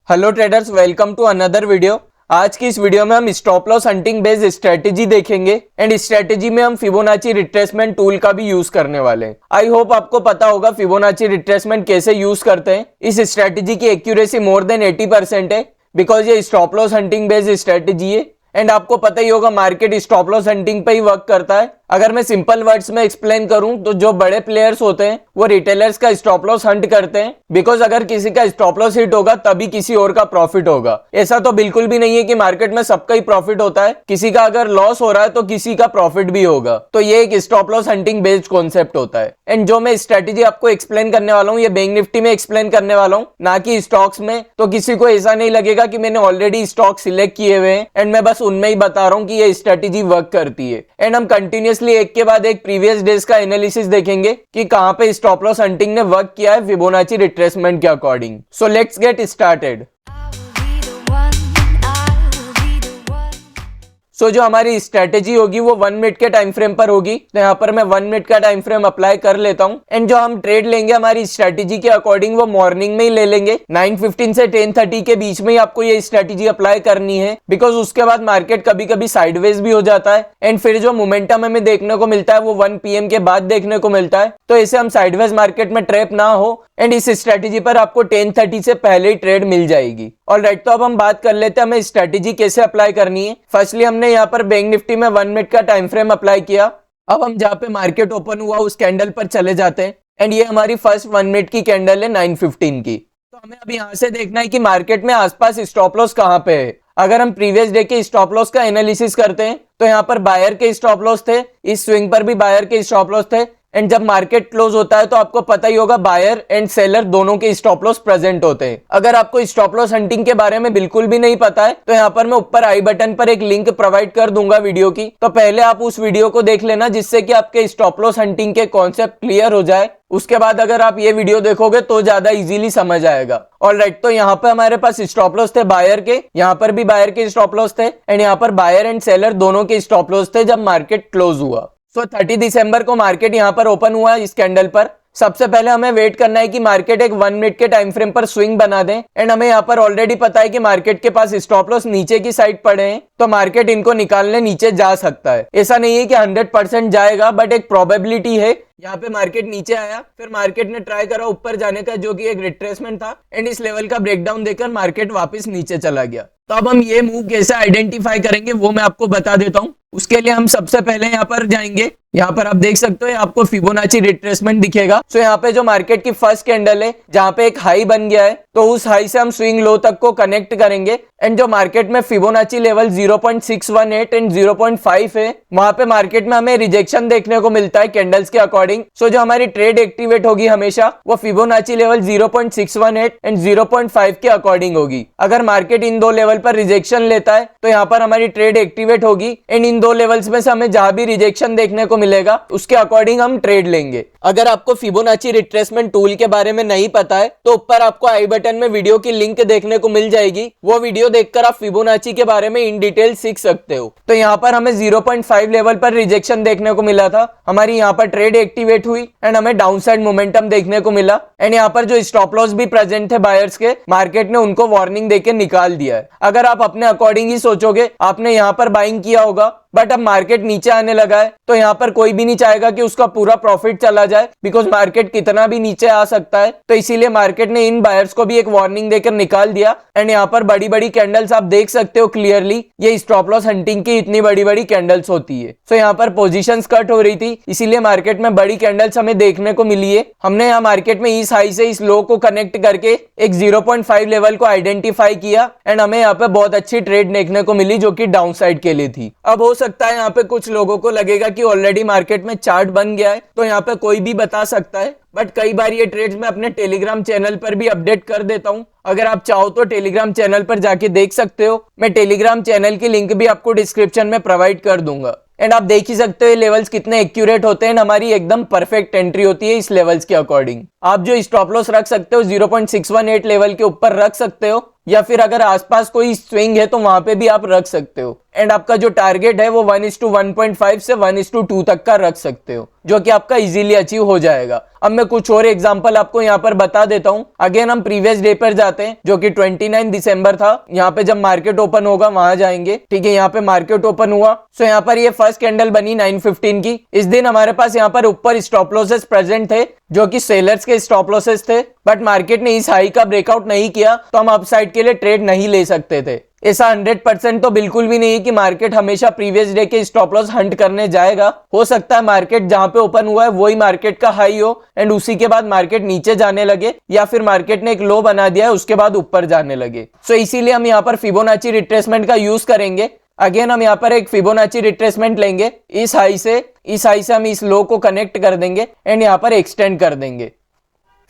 Hello traders, welcome to another video. आज की इस वीडियो में हम stop loss hunting based strategy देखेंगे एंड इस स्ट्रेटेजी में हम फिबोनाची रिट्रेसमेंट टूल का भी यूज करने वाले हैं। आई होप आपको पता होगा फिबोनाची रिट्रेसमेंट कैसे यूज करते हैं। इस स्ट्रेटेजी की एक्यूरेसी मोर देन 80% है बिकॉज ये stop loss hunting based strategy है एंड आपको पता ही होगा मार्केट स्टॉप लॉस हंटिंग पे ही वर्क करता है। अगर मैं सिंपल वर्ड्स में एक्सप्लेन करूं तो जो बड़े प्लेयर्स होते हैं वो रिटेलर्स का स्टॉप लॉस हंट करते हैं बिकॉज अगर किसी का स्टॉप लॉस हिट होगा तभी किसी और का प्रॉफिट होगा। ऐसा तो बिल्कुल भी नहीं है कि मार्केट में सबका ही प्रॉफिट होता है, किसी का अगर लॉस हो रहा है तो किसी का प्रॉफिट भी होगा। तो ये एक stop loss hunting based concept होता है एंड जो मैं स्ट्रेटेजी आपको एक्सप्लेन करने वाला हूँ ये बैंक निफ्टी में एक्सप्लेन करने वाला हूँ, ना कि स्टॉक्स में। तो किसी को ऐसा नहीं लगेगा कि मैंने ऑलरेडी स्टॉक सिलेक्ट किए हुए हैं एंड मैं बस उनमें ही बता रहा हूँ कि ये स्ट्रेटेजी वर्क करती है। एंड हम कंटिन्यूअसली एक के बाद एक प्रीवियस डेज का एनालिसिस देखेंगे कि कहां पे स्टॉप लॉस हंटिंग ने वर्क किया है फिबोनाची रिट्रेसमेंट के according. So let's get started. So जो हमारी स्ट्रेटेजी होगी वो 1 मिनट के टाइम फ्रेम पर होगी। तो यहाँ पर मैं 1 मिनट का टाइम फ्रेम अप्लाई कर लेता हूँ एंड जो हम ट्रेड लेंगे हमारी स्ट्रेटेजी के अकॉर्डिंग वो मॉर्निंग में ही ले लेंगे। 9:15 से 10:30 के बीच में ही आपको ये स्ट्रेटेजी अप्लाई करनी है बिकॉज उसके बाद मार्केट कभी कभी साइडवेज भी हो जाता है एंड फिर जो मोमेंटम हमें देखने को मिलता है वो 1 PM के बाद देखने को मिलता है। तो ऐसे हम साइडवेज मार्केट में ट्रैप ना हो एंड इस स्ट्रेटेजी पर आपको 10:30 से पहले ही ट्रेड मिल जाएगी। ऑलराइट, तो अब हम बात कर लेते हैं हमें स्ट्रेटेजी कैसे अप्लाई करनी है। फर्स्टली हमने यहाँ पर बैंक निफ्टी में 1 मिनट का टाइम फ्रेम अप्लाई किया। अब हम जहाँ पे मार्केट ओपन हुआ उस कैंडल पर चले जाते हैं एंड ये हमारी फर्स्ट 1 मिनट की कैंडल है 9:15 की। तो हमें अब यहाँ से देखना है कि मार्केट में आसपास स्टॉप लॉस कहाँ पे है। अगर हम प्रीवियस डे के स्टॉप लॉस का एनालिसिस करते हैं तो यहाँ पर बायर के स्टॉप लॉस थे, इस स्विंग पर भी बायर के स्टॉप लॉस थे एंड जब मार्केट क्लोज होता है तो आपको पता ही होगा बायर एंड सेलर दोनों के स्टॉप लॉस प्रेजेंट होते हैं। अगर आपको स्टॉप लॉस हंटिंग के बारे में बिल्कुल भी नहीं पता है तो यहाँ पर मैं ऊपर आई बटन पर एक लिंक प्रोवाइड कर दूंगा वीडियो की, तो पहले आप उस वीडियो को देख लेना जिससे कि आपके स्टॉप लॉस हंटिंग के कॉन्सेप्ट क्लियर हो जाए। उसके बाद अगर आप ये वीडियो देखोगे तो ज्यादा इजीली समझ आएगा। ऑलराइट, तो यहाँ पे हमारे पास स्टॉप लॉस थे बायर के, यहाँ पर भी बायर के स्टॉप लॉस थे एंड यहाँ पर बायर एंड सेलर दोनों के स्टॉप लॉस थे जब मार्केट क्लोज हुआ। सो 30 दिसंबर को मार्केट यहाँ पर ओपन हुआ इस कैंडल पर। सबसे पहले हमें वेट करना है कि मार्केट एक 1 मिनट के टाइम फ्रेम पर स्विंग बना दे एंड हमें यहाँ पर ऑलरेडी पता है कि मार्केट के पास स्टॉप लॉस नीचे की साइड पड़े हैं तो मार्केट इनको निकालने नीचे जा सकता है। ऐसा नहीं है कि 100% जाएगा बट एक प्रोबेबिलिटी है। यहाँ पे मार्केट नीचे आया, फिर मार्केट ने ट्राई करा ऊपर जाने का जो कि एक रिट्रेसमेंट था एंड इस लेवल का ब्रेकडाउन देकर मार्केट वापस नीचे चला गया। तो अब हम ये मूव कैसे आइडेंटिफाई करेंगे वो मैं आपको बता देता हूँ। उसके लिए हम सबसे पहले यहाँ पर जाएंगे, यहाँ पर आप देख सकते हो आपको फिबोनाची रिट्रेसमेंट दिखेगा। सो यहाँ पे जो मार्केट की फर्स्ट कैंडल है जहाँ पे एक हाई बन गया है तो उस हाई से हम स्विंग लो तक को कनेक्ट करेंगे एंड जो मार्केट में फिबोनाची लेवल 0.618 एंड 0.5 है वहां पे मार्केट में हमें रिजेक्शन देखने को मिलता है कैंडल्स के अकॉर्डिंग। सो जो हमारी ट्रेड एक्टिवेट होगी हमेशा वो फिबोनाची लेवल 0.618 एंड 0.5 के अकॉर्डिंग होगी। अगर मार्केट इन दो लेवल पर रिजेक्शन लेता है तो यहाँ पर हमारी ट्रेड एक्टिवेट होगी एंड इन दो लेवल्स में से हमें जहां भी रिजेक्शन देखने को मिलेगा उसके अकॉर्डिंग हम ट्रेड लेंगे। अगर आपको फिबोनाची रिट्रेसमेंट टूल के बारे में नहीं पता है तो ऊपर आपको आई बटन में वीडियो की लिंक देखने को मिल जाएगी, वो वीडियो देखकर आप फिबोनाची के बारे में इन डिटेल सीख सकते हो। तो यहाँ पर हमें 0.5 लेवल पर रिजेक्शन देखने को मिला था, हमारी यहाँ पर ट्रेड एक्टिवेट हुई एंड हमें डाउनसाइड मोमेंटम देखने को मिला एंड यहाँ पर जो स्टॉप लॉस भी प्रेजेंट थे बायर्स के, मार्केट ने उनको वार्निंग देके निकाल दिया है। अगर आप अपने अकॉर्डिंग ही सोचोगे, आपने यहाँ पर बाइंग किया होगा बट अब मार्केट नीचे आने लगा है तो यहाँ पर कोई भी नहीं चाहेगा कि उसका पूरा प्रॉफिट चला जाए बिकॉज मार्केट कितना भी नीचे आ सकता है। तो इसीलिए मार्केट ने इन बायर्स को भी एक वार्निंग देकर निकाल दिया एंड यहाँ पर बड़ी बड़ी कैंडल्स आप देख सकते हो क्लियरली, ये स्टॉप लॉस हंटिंग की इतनी बड़ी बड़ी कैंडल्स होती है। तो यहाँ पर पोजीशंस कट हो रही थी इसीलिए मार्केट में बड़ी कैंडल्स हमें देखने को मिली है। हमने यहाँ मार्केट में इस हाई से इस लो को कनेक्ट करके एक 0.5 लेवल को आइडेंटिफाई किया एंड हमें यहाँ पे बहुत अच्छी ट्रेड देखने को मिली जो कि डाउन साइड के लिए थी। अब हो सकता है यहाँ पे कुछ लोगों को लगेगा कि ऑलरेडी मार्केट में चार्ट बन गया है तो यहाँ पे कोई भी बता सकता है, बट कई बार ये ट्रेड्स मैं अपने टेलीग्राम चैनल पर भी अपडेट कर देता हूँ। अगर आप चाहो तो टेलीग्राम चैनल पर जाके देख सकते हो, मैं टेलीग्राम चैनल की लिंक भी आपको डिस्क्रिप्शन में प्रोवाइड कर दूंगा एंड आप देख ही सकते हो ये लेवल्स कितने एक्यूरेट होते हैं, हमारी एकदम परफेक्ट एंट्री होती है इस लेवल्स के अकॉर्डिंग। आप जो स्टॉप लॉस रख सकते हो 0.618 लेवल के ऊपर रख सकते हो या फिर अगर आसपास कोई स्विंग है तो वहां पे भी आप रख सकते हो एंड आपका जो टारगेट है वो 1:1.5 से 1:2 तक का रख सकते हो, जो कि आपका इजीली अचीव हो जाएगा। अब मैं कुछ और एग्जांपल आपको यहाँ पर बता देता हूँ। अगेन हम प्रीवियस डे पर जाते हैं, जो कि 29 दिसंबर था। यहाँ पे जब मार्केट ओपन होगा वहां जाएंगे, ठीक है। यहाँ पे मार्केट ओपन हुआ, सो यहाँ पर ये फर्स्ट कैंडल बनी 9:15 की। इस दिन हमारे पास यहाँ पर ऊपर स्टॉप लॉसेस प्रेजेंट थे, जो कि सेलर्स के स्टॉप लॉसेस थे, बट मार्केट ने इस हाई का ब्रेकआउट नहीं किया, तो हम अपसाइड के लिए ट्रेड नहीं ले सकते थे। ऐसा 100% तो बिल्कुल भी नहीं है कि मार्केट हमेशा प्रीवियस डे के स्टॉप लॉस हंट करने जाएगा। हो सकता है मार्केट जहां पे ओपन हुआ है वही मार्केट का हाई हो एंड उसी के बाद मार्केट नीचे जाने लगे, या फिर मार्केट ने एक लो बना दिया है उसके बाद ऊपर जाने लगे। सो इसीलिए हम यहाँ पर फिबोनाची रिट्रेसमेंट का यूज करेंगे। अगेन हम यहाँ पर एक फिबोनाची रिट्रेसमेंट लेंगे, इस हाई से हम इस लो को कनेक्ट कर देंगे एंड यहाँ पर एक्सटेंड कर देंगे।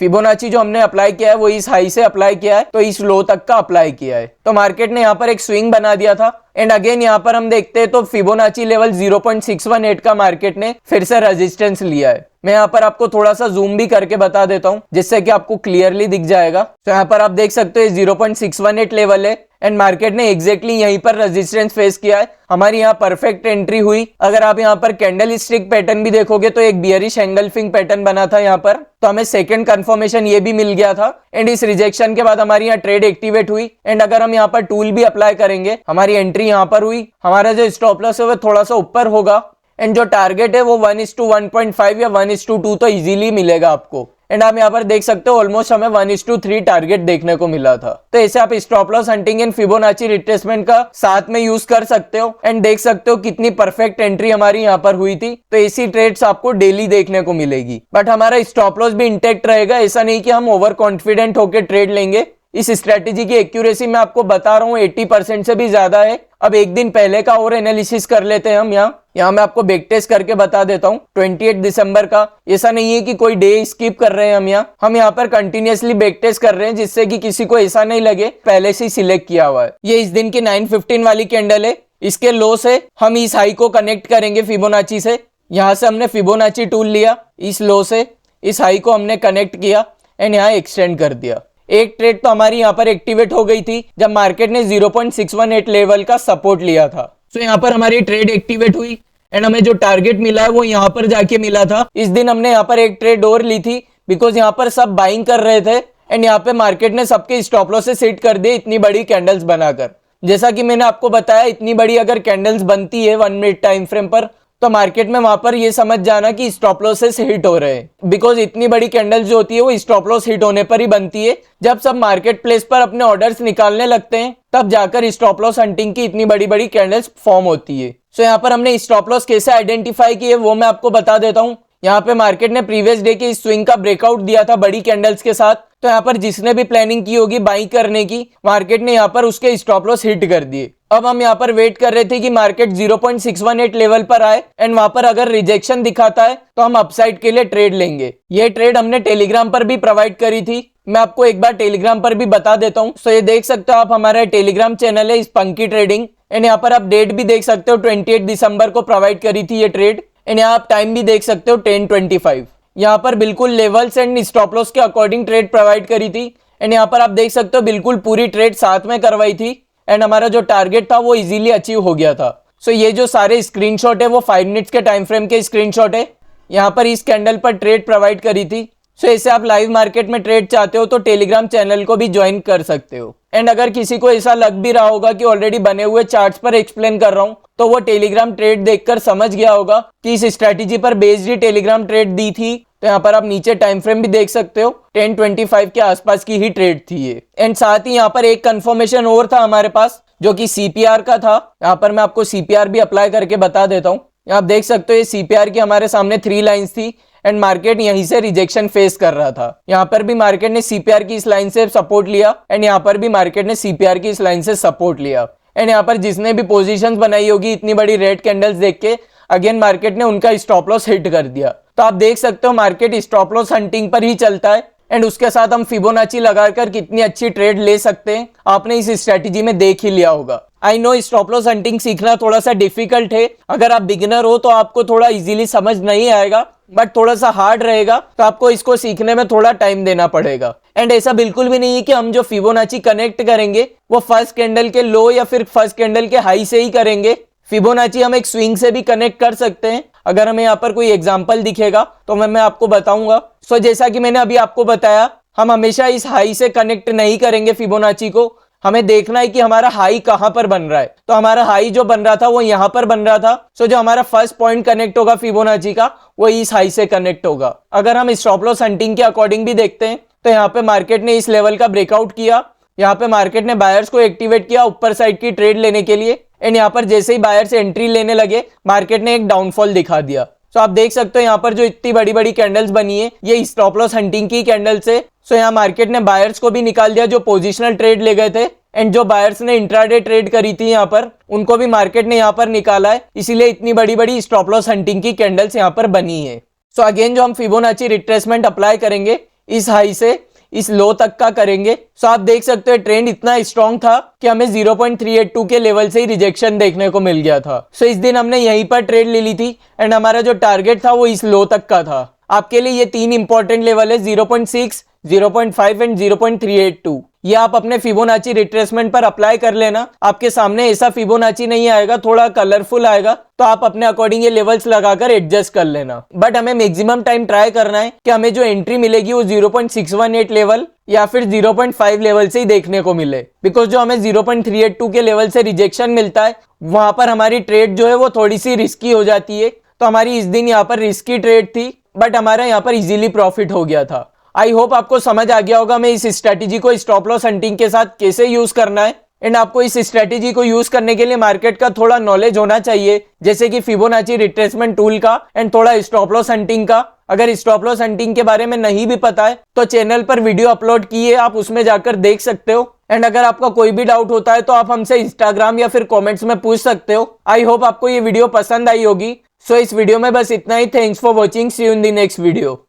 फिबोनाची जो हमने अप्लाई किया है वो इस हाई से अप्लाई किया है, तो इस लो तक का अप्लाई किया है, तो मार्केट ने यहाँ पर एक स्विंग बना दिया था। एंड अगेन यहाँ पर हम देखते हैं तो फिबोनाची लेवल 0.618 का मार्केट ने फिर से रेजिस्टेंस लिया है। मैं यहाँ पर आपको थोड़ा सा जूम भी करके बता देता हूँ, जिससे कि आपको क्लियरली दिख जाएगा। तो यहाँ पर आप देख सकते हो 0.618 लेवल है एंड मार्केट ने एग्जैक्टली यहीं पर रेजिस्टेंस फेस किया है। हमारी यहाँ परफेक्ट एंट्री हुई। अगर आप यहाँ पर कैंडल स्टिक पैटर्न भी देखोगे तो एक बियरिश एंगल्फिंग पैटर्न बना था यहाँ पर, तो हमें सेकंड कंफर्मेशन ये भी मिल गया था। एंड इस रिजेक्शन के बाद हमारी यहाँ ट्रेड एक्टिवेट हुई। एंड अगर हम यहाँ पर टूल भी अप्लाई करेंगे, हमारी एंट्री यहाँ पर हुई, हमारा जो स्टॉप लॉस है वो थोड़ा सा ऊपर होगा एंड जो टारगेट है वो 1:1.5 या 1:2 तो इजीली मिलेगा आपको। एंड आप यहाँ पर देख सकते हो ऑलमोस्ट हमें 1:3 टारगेट देखने को मिला था। तो ऐसे आप stop loss hunting and Fibonacci retracement का साथ में यूज कर सकते हो एंड देख सकते हो कितनी परफेक्ट एंट्री हमारी यहाँ पर हुई थी। तो ऐसी ट्रेड्स आपको डेली देखने को मिलेगी, बट हमारा स्टॉप लॉस भी इंटैक्ट रहेगा। ऐसा नहीं कि हम ओवर कॉन्फिडेंट होकर ट्रेड लेंगे। इस स्ट्रेटेजी की एक्यूरेसी मैं आपको बता रहा हूँ 80% से भी ज्यादा है। अब एक दिन पहले का और एनालिसिस कर लेते हैं हम। यहाँ मैं आपको बैक टेस्ट करके बता देता हूँ 28 दिसंबर का। ऐसा नहीं है कि कोई डे स्किप कर रहे हैं हम यहाँ पर कंटिन्यूअसली बैक टेस्ट कर रहे हैं, जिससे कि किसी को ऐसा नहीं लगे पहले से सिलेक्ट किया हुआ है। ये इस दिन की 9:15 वाली कैंडल है। इसके लो से हम इस हाई को कनेक्ट करेंगे फिबोनाची से। यहाँ से हमने फिबोनाची टूल लिया, इस लो से इस हाई को हमने कनेक्ट किया एंड यहाँ एक्सटेंड कर दिया। एक ट्रेड तो हमारी यहाँ पर एक्टिवेट हो गई थी जब मार्केट ने 0.618 लेवल का सपोर्ट लिया था। तो यहाँ पर हमारी ट्रेड एक्टिवेट हुई एंड हमें जो टारगेट मिला है वो यहाँ पर जाके मिला था। इस दिन हमने यहाँ पर एक ट्रेड और ली थी, बिकॉज यहाँ पर सब बाइंग कर रहे थे एंड यहाँ पे मार्केट ने सबके स्टॉप लॉस से सेट कर दिए इतनी बड़ी कैंडल्स बनाकर। जैसा कि मैंने आपको बताया, इतनी बड़ी अगर कैंडल्स बनती है 1 मिनट टाइम फ्रेम पर, तो मार्केट में वहां पर ये समझ जाना कि स्टॉप लॉसेस हिट हो रहे हैं। बिकॉज इतनी बड़ी कैंडल्स जो होती है वो स्टॉप लॉस हिट होने पर ही बनती है। जब सब मार्केट प्लेस पर अपने ऑर्डर्स निकालने लगते हैं तब जाकर स्टॉप लॉस हंटिंग की इतनी बड़ी बड़ी कैंडल्स फॉर्म होती है। सो यहाँ पर हमने स्टॉप लॉस कैसे आइडेंटिफाई किए वो मैं आपको बता देता हूँ। यहाँ पे मार्केट ने प्रीवियस डे के स्विंग का ब्रेकआउट दिया था बड़ी कैंडल्स के साथ, तो यहाँ पर जिसने भी प्लानिंग की होगी बाई करने की, मार्केट ने यहाँ पर उसके स्टॉप लॉस हिट कर दिए। अब हम यहाँ पर वेट कर रहे थे कि मार्केट 0.618 लेवल पर आए एंड वहां पर अगर रिजेक्शन दिखाता है तो हम अपसाइड के लिए ट्रेड लेंगे। ये ट्रेड हमने टेलीग्राम पर भी प्रोवाइड करी थी, मैं आपको एक बार टेलीग्राम पर भी बता देता हूँ। तो ये देख सकते हो आप, हमारा टेलीग्राम चैनल है स्पंकी ट्रेडिंग एंड यहाँ पर आप डेट भी देख सकते हो 28 दिसंबर को प्रोवाइड करी थी ये ट्रेड। एंड यहाँ आप टाइम भी देख सकते हो 10:25। यहाँ पर बिल्कुल लेवल्स एंड स्टॉप लॉस के अकॉर्डिंग ट्रेड प्रोवाइड करी थी एंड यहाँ पर आप देख सकते हो बिल्कुल पूरी ट्रेड साथ में करवाई थी एंड हमारा जो टारगेट था वो इजीली अचीव हो गया था। सो ये जो सारे स्क्रीनशॉट है वो 5 मिनट्स के टाइम फ्रेम के स्क्रीनशॉट है। यहाँ पर इस कैंडल पर ट्रेड प्रोवाइड करी थी। सो ऐसे आप लाइव मार्केट में ट्रेड चाहते हो तो टेलीग्राम चैनल को भी ज्वाइन कर सकते हो। एंड अगर किसी को ऐसा लग भी रहा होगा कि ऑलरेडी बने हुए चार्ट्स पर एक्सप्लेन कर रहा हूँ, तो वो टेलीग्राम ट्रेड देखकर समझ गया होगा कि इस स्ट्रेटेजी पर बेस्ड ही टेलीग्राम ट्रेड दी थी। तो यहाँ पर आप नीचे टाइम फ्रेम भी देख सकते हो, 10:25 के आसपास की ही ट्रेड थी ये। एंड साथ ही यहाँ पर एक कंफर्मेशन और था हमारे पास जो कि सीपीआर का था। यहाँ पर मैं आपको सीपीआर भी अप्लाई करके बता देता हूँ। आप देख सकते हो ये सीपीआर की हमारे सामने 3 लाइंस थी एंड मार्केट यहीं से रिजेक्शन फेस कर रहा था। यहाँ पर भी मार्केट ने सीपीआर की इस लाइन से सपोर्ट लिया एंड यहाँ पर भी मार्केट ने सीपीआर की इस लाइन से सपोर्ट लिया। एंड यहाँ पर जिसने भी पोजीशंस बनाई होगी इतनी बड़ी रेड कैंडल्स देख के, अगेन मार्केट ने उनका स्टॉप लॉस हिट कर दिया। तो आप देख सकते हो मार्केट स्टॉप लॉस हंटिंग पर ही चलता है एंड उसके साथ हम फिबोनाची लगाकर कितनी अच्छी ट्रेड ले सकते हैं आपने इस स्ट्रेटेजी में देख ही लिया होगा। I know stop loss hunting सीखना थोड़ा सा डिफिकल्ट है। अगर आप बिगिनर हो तो आपको थोड़ा इजीली समझ नहीं आएगा, बट थोड़ा सा हार्ड रहेगा, तो आपको इसको सीखने में थोड़ा टाइम देना पड़ेगा। एंड ऐसा बिल्कुल भी नहीं है कि हम जो फिबोनाची कनेक्ट करेंगे वो फर्स्ट कैंडल के लो या फिर फर्स्ट कैंडल के हाई से ही करेंगे। फिबोनाची हम एक स्विंग से भी कनेक्ट कर सकते हैं। अगर हमें यहाँ पर कोई एग्जांपल दिखेगा तो मैं आपको बताऊंगा। सो जैसा कि मैंने अभी आपको बताया, हम हमेशा इस हाई से कनेक्ट नहीं करेंगे फिबोनाची को। हमें देखना है कि हमारा हाई कहां पर बन रहा है। तो हमारा हाई जो बन रहा था वो यहां पर बन रहा था। सो जो हमारा फर्स्ट पॉइंट कनेक्ट होगा फिबोनाची का, वो इस हाई से कनेक्ट होगा। अगर हम स्टॉप लॉस हंटिंग के अकॉर्डिंग भी देखते हैं तो यहाँ पे मार्केट ने इस लेवल का ब्रेकआउट किया। यहाँ पे मार्केट ने बायर्स को एक्टिवेट किया ऊपर साइड की ट्रेड लेने के लिए। एंड यहाँ पर जैसे ही बायर्स एंट्री लेने लगे, मार्केट ने एक डाउनफॉल दिखा दिया। तो आप देख सकते हो यहाँ पर जो इतनी बड़ी बड़ी कैंडल्स बनी है, ये स्टॉप लॉस हंटिंग की कैंडल्स है। सो यहाँ मार्केट ने बायर्स को भी निकाल दिया जो पोजिशनल ट्रेड ले गए थे। एंड जो बायर्स ने इंट्राडे ट्रेड करी थी यहाँ पर, उनको भी मार्केट ने यहाँ पर निकाला है। इसीलिए इतनी बड़ी बड़ी स्टॉप लॉस हंटिंग की कैंडल्स यहाँ पर बनी है। सो अगेन जो हम फिबोनाची रिट्रेसमेंट अप्लाई करेंगे, इस हाई से इस लो तक का करेंगे। सो आप देख सकते हो ट्रेंड इतना स्ट्रॉन्ग था कि हमें 0.382 के लेवल से ही रिजेक्शन देखने को मिल गया था। सो इस दिन हमने यहीं पर ट्रेड ले ली थी। एंड हमारा जो टारगेट था वो इस लो तक का था। आपके लिए ये तीन इंपॉर्टेंट लेवल है, 0.6, 0.5 एंड 0.382। ये आप अपने फिबोनाची रिट्रेसमेंट पर अप्लाई कर लेना। आपके सामने ऐसा फिबोनाची नहीं आएगा, थोड़ा कलरफुल आएगा, तो आप अपने अकॉर्डिंग ये लेवल्स लगाकर एडजस्ट कर लेना। बट हमें मैक्सिमम टाइम ट्राई करना है कि हमें जो एंट्री मिलेगी वो 0.618 लेवल या फिर 0.5 लेवल से ही देखने को मिले। बिकॉज जो हमें 0.382 के लेवल से रिजेक्शन मिलता है, वहां पर हमारी ट्रेड जो है वो थोड़ी सी रिस्की हो जाती है। तो हमारी इस दिन यहाँ पर रिस्की ट्रेड थी, बट हमारा यहाँ पर इजीली प्रॉफिट हो गया था। आई होप आपको समझ आ गया होगा मैं इस स्ट्रेटेजी को स्टॉप लॉस हंटिंग के साथ कैसे यूज करना है। एंड आपको इस स्ट्रेटेजी को यूज करने के लिए मार्केट का थोड़ा नॉलेज होना चाहिए, जैसे कि फिबोनाची रिट्रेसमेंट टूल का एंड थोड़ा स्टॉप लॉस हंटिंग का। अगर स्टॉप लॉस हंटिंग के बारे में नहीं भी पता है तो चैनल पर वीडियो अपलोड की है, आप उसमें जाकर देख सकते हो। एंड अगर आपका कोई भी डाउट होता है तो आप हमसे इंस्टाग्राम या फिर कॉमेंट्स में पूछ सकते हो। आई होप आपको ये वीडियो पसंद आई होगी। सो इस वीडियो में बस इतना ही। Thanks for watching, see you in the next video.